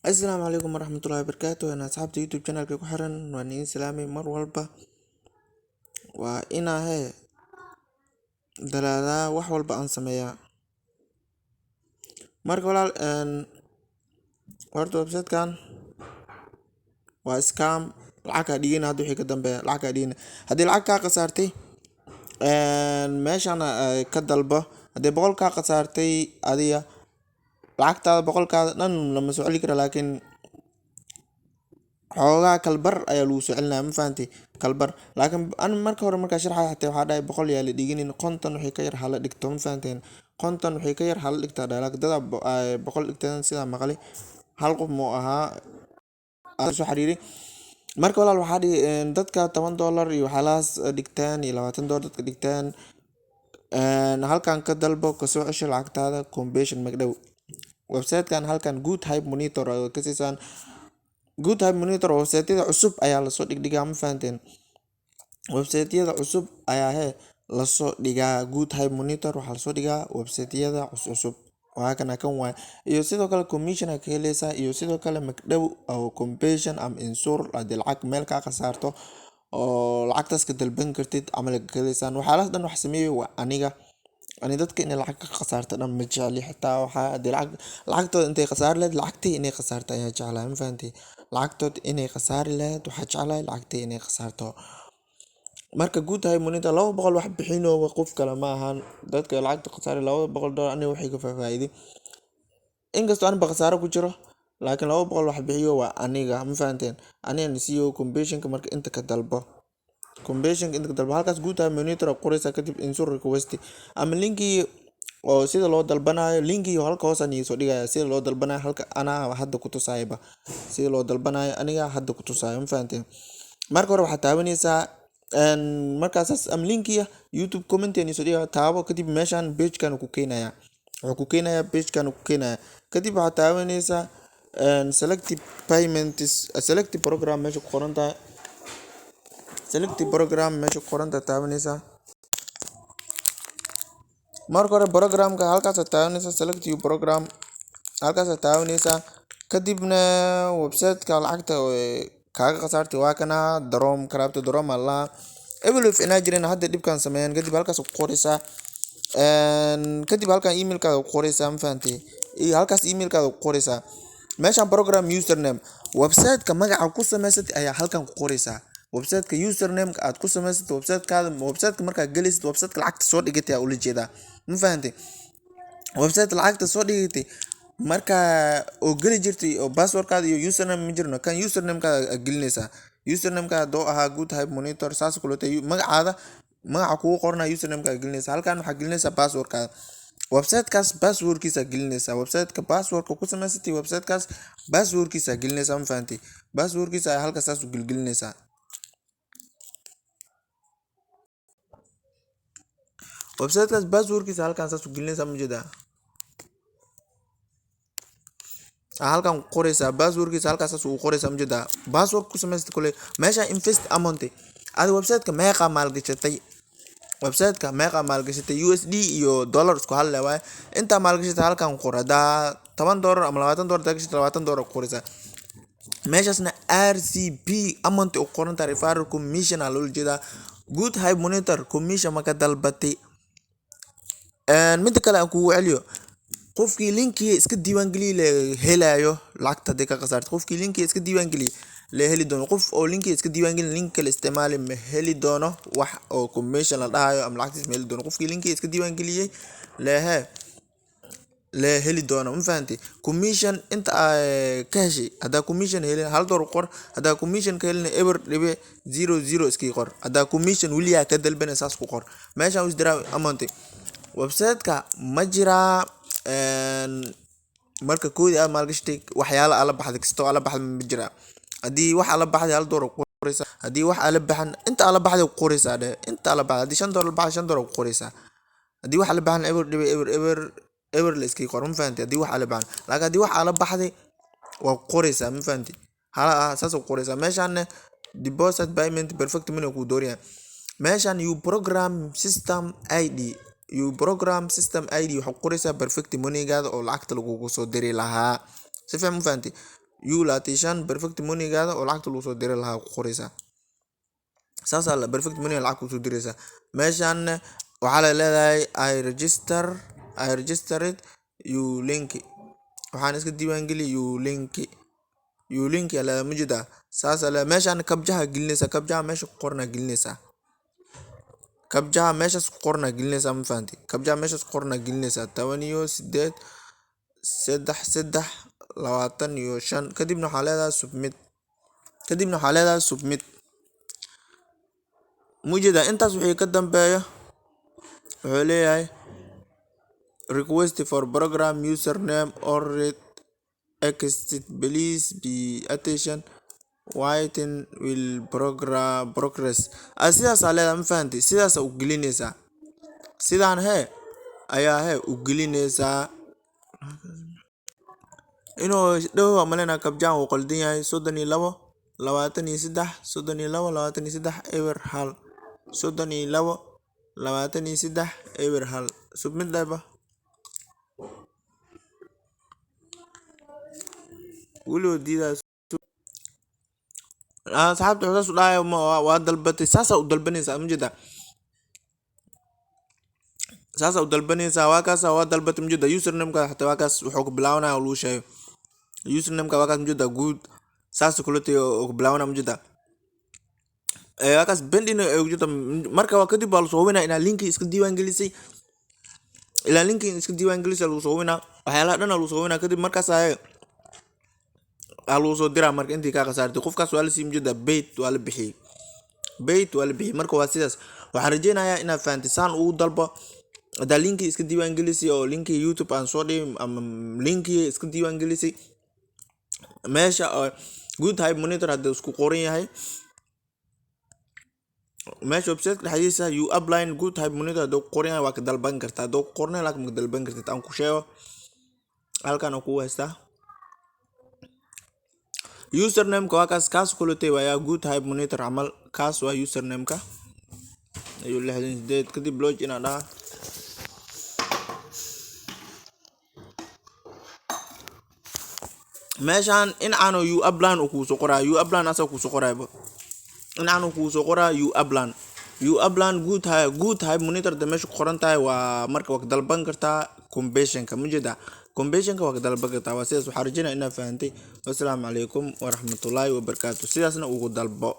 asalaamu calaykum waraxmatullaahi wabarakaatu ana asxaabta youtube channelka ku xiran waan idin salaamay mar walba waa inaa dalaadaa wax walba aan sameeyaa marka walaal horta websitekan waa scam lacag kaa dhigina hadda wixii ka dambeeya lacag kaa dhigina haddii lacag kaa khasaartay meeshan ka dalbo haddii boqol kaa khasaartay adiga lacagtaada boqolkaada dhan lama soo celi kara laakiin xoogaa kalbar ayaa lagu soo celinaya ma fahanti kalbar laakiin an marka hore markaa sharxay xataa waxaa dhahay boqol yaa la dhiginin konton wixii ka yar hala dhigto ma fahanteen konton wixii ka yar hala dhigtaa dhahay laakiin dada boqol dhigteen sidaa maqli hal qof muu ahaa soo xiriiri marka walaal waxaa dhihi dadka $10 iyo waxyaalahaas dhigtaan iyo $20 dadka dhigtaan halkan ka dalbo kasoo cesho lacagtaada combination magdhow websitekan halkan good hype monitor oo ka siisaan good hype monitor websiteyada cusub ayaa lasoo dhigdhigaa ma fahanteen websiteyada cusub ayaa lasoo dhigaa good hype monitor waxaa lasoo dhigaa websiteyada cusub waa kana kan waay iyo sidoo kale commission ka helaysaa iyo sidoo kale magdhow oo compensation am insure hadii lacag meel kaa khasaarto oo lacagtaas ka dalban kartid camal ka helaysaan waxyaalahaas dhan wax sameeyay waa aniga dadka inay lacag ka khasaarto dhan ma jecli xitaa waxaa hadii lacagtooda intay khasaari lahayd lacagtii inay khasaarto ayaa jeclaa ma fahanti lacagtood inay khasaari lahayd waxaa jeclahay lacagtii inay khasaarto marka good hype monitor 200 wax bixinooba qof kale ma ahan dadka lacagta khasaari $200 aniga waxay ka faa'iiday inkastoo aan ba khasaaro ku jiro laakiin 200 wax bixiyo waa aniga ma fahanteen aniga CEO combinationka marka inta ka dalbo halkaas good hype monitor qoraysa kadib insure request ama linki oo sida loo dalbanayo linki halka hoos aan soo dhigaya sida loo dalbanayo halka ana hadda ku tusayba sida loo dalbanayo aniga hadda ku tusayo ma fahanteen marka hore waxaad taabanaysaa markaas am linkiya youtube comment aan soo dhigaa taabo kadib meeshan page kan ku keenaya kadib waxaad taabanaysaa selective payments selective program meesha ku qoran tahay taabanaysaa marka hore programka halkaas taabanaysaa select your program halkaas taabanaysaa kadibna websiteka lacagta kaaga khasaartay waa kana drom karabta drom alla evolution ina jireen hadda dibkan sameeyaan kadib halkaas ku qoraysaa kadib halkan emailkaada ku qoraysaa ma fahantay iyo halkaas emailkaada ku qoraysaa meeshan program username websiteka magaca ku samaysatay ayaa halkan ku qoraysaa websiteka username aad ku samaysatay websiteka markaa gelisid websiteka lacagta soo dhigatay ula jeedaa ma fahantay website lacagta soo dhigatay marka oo geli jirtay oo passwordkaada iyo username ma jirno kan usernamekaada gelinaysaa usernamekaada doo ahaa good hype monitor saas kulatay magaca kugu qornaa usernamekaada gelinaysaa halkan waxaa gelinaysaa passwordkaada websitekaas passwordkiisa gelinaysaa websiteka passwordka ku samaysatay websitekaas passwordkiisa gelinaysaa ma fahantay passwordkiisa ayaa halkaas saas u gelgelinaysaa websitekaas passwordkiisa halkan saas u gelinaysaa ma jeedaa halkan qoraysaa passwordkiisa halkaas uu qoraysaa ma jeedaa password ku samaysatay kale meesha invest amount aad websiteka meeqa maalgashatay USD iyo dollar isku hal leeyahay inta maalgashatay halkan qor hadaa $10 ama $20 gashatay $20 qoraysaa meeshasna RCP amount oo qoran tahay referral commission loo jeedaa good hype monitor commission maka dalbatay mid kale aan kugu celiyo qofkii linkiga iska diiwaan geliye la helayo lacagta dadka khasaartay qofkii linkiga iska diiwaan geliye la heli doono qof oo linkiga iska diiwaan gelin link kale isticmaali ma heli doono wax oo commission la dhahayo ama lacagtiis ma heli doono qofkii linkiga iska diiwaan geliyay la heli doono ma fahantay commission inta ka heshay hadaa commission helin $1 qor hadaa commission ka helin ever dhibe 00 iska qor hadaa commission waliya ka dalban saas ku qor meesha is diraa amount websiteka ma jiraa marka koodi aad maalgashatay waxyaalo ala baxday kasto ala baxday ma jira hadii wax ala baxday $1 qoraysaa hadii wax ala baxan inta ala baxday qoraysaa inta ala baxday $5 baxay $5 qoraysaa hadii wax ala baxan ever la iska qor ma fahantay hadii wax ala baxan laakiin hadii wax ala baxday waa qoraysaa ma fahantay hala saas oo qoraysaa meeshan deposit payment perfect money ku dooriyaa meeshan you program system ID program system ID waxa qoraysaa perfect money gaada oo lacagta lagu soo diri lahaa si fiican ma fahantay U25 perfect money-gaada oo lacagta lagu soo diri lahaa ku qoraysaa. Saasaa la perfect money lacag ku soo diraysaa. Meeshaan waxaa la leedahay I registered U-Link. Waxaan iska diiwaangeliyay U-Link la mujida. Saasa la meeshaan kabjaha gelinaysa, kabjaha meesha ku qorna gelinaysa. Kabjaha meesha ku qorna gelinaysa ma fahanti. Kabjaha meesha ku qorna gelinaysa 18 3 kadibna waxaa leedahay submit. Mujida intaas wixii ka dambeeyo wuxuu leeyahay request for program username or exit, please be attention waiting will progress. Sidaas leedahay ma fahanti. Sidaas u gelinaysaa. Sidaan ayaa u gelinaysaa. Inuu dhow malena kabjaan uu qaldan yahay 32 23 32 23 ewer hal 32 23 ewer hal submit daba wulu diidaas asxaabta waxaas u dhaay waa dalbatay. Saasa u dalbanaysaa mujida. Saasa u dalbanaysaa waa kaas waa dalbatay mujida. Username-ka xataa waa kaas wuxuu ku bilaabanaa luu sheego. Username-ka waa kaas mujida good. Saasa kulotay oo ku bilaabanaa mujida. Waa kaas bendin ee mujida. Marka waa kadib waa soo weynaa inaa linki iska diiwaangelisay. Ilaa linki iska diiwaangelisay lagu soo weynaa. Waxyaalaha dhan lagu soo weynaa kadib markaas lagu soo diraa marka intii ka qasaartay. Qofkaas waa la sii mujida bait waa la bixiyay. Marka waa sidaas. Waxaan rajeynayaa inaad fahantisaan uu dalbo. Hadaa linki iska diiwaangelisay oo linki YouTube aan soo dhigay ama linki iska diiwaangelisay meesha good hype monitor hadda isku qoran yahay. meesha website dhexdiisa you upline good hype monitor hadda ku qoran yahay waa ka dalban kartaa. Hadda ku qornay laakiin ma dalban kartid. Aan ku sheego halkan ku haystaa username-ka waa kaas kulotay waa good hype monitor camal. Kaas waa username-ka ayuu 68 kadib login aan dhaha. meeshaan in aanu you upline ku soo qoraa. You upline asa ku soo qorayba in aanu ku soo qoraa you upline good hype monitor da meesha qoran tahay waa marka waa dalban kartaa conversion-ka mujida. Conversion-ka waa dalban kartaa. Waa sidaas. Waxaan rajeynayaa inaad fahantay. Wassalaamu calaykum waraxmatullaahi wabarakaatuh. Sidaasna ugu dalbo.